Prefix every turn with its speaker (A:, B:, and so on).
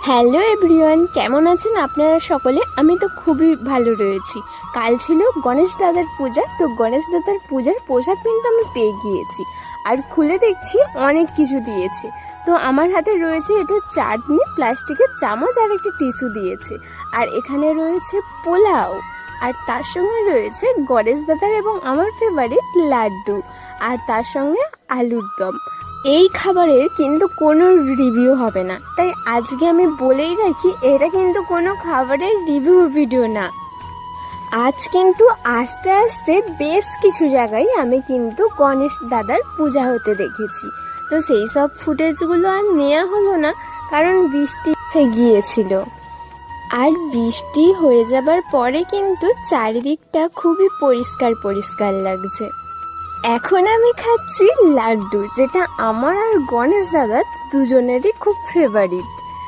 A: Hello everyone, কেমন আছেন আপনারা সকলে? আমি তো খুবই ভালো রয়েছি। কাল ছিল গণেশ দাদার পূজা, তো গণেশ দাদার পূজার প্রসাদ কিন্তু আমি পেয়ে গিয়েছি। আর খুলে দেখছি অনেক কিছু দিয়েছে। তো আমার হাতে রয়েছে এটা চাটনি, প্লাস্টিকের চামচ আর একটা টিস্যু দিয়েছে। আর এখানে রয়েছে পোলাও, আর তার সঙ্গে রয়েছে গণেশ দাদার এবং আমার ফেভারিট লাড্ডু, আর তার সঙ্গে আলুর দম। এই খাবারের কিন্তু কোনো রিভিউ হবে না, তাই আজকে আমি বলেই রাখি এটা কিন্তু কোনো খাবারের রিভিউ ভিডিও না। আজ কিন্তু আস্তে আস্তে বেশ কিছু জায়গায় আমি কিন্তু গণেশ দাদার পূজা হতে দেখেছি। তো সেই সব ফুটেজগুলো আর নেওয়া হলো না, কারণ বৃষ্টি গিয়েছিল। আর বৃষ্টি হয়ে যাবার পরে কিন্তু চারিদিকটা খুবই পরিষ্কার পরিষ্কার লাগছে। এখন আমি খাচ্ছি লাড্ডু, যেটা আমার আর গণেশ দাদার দুজনেরই খুব ফেভারিট।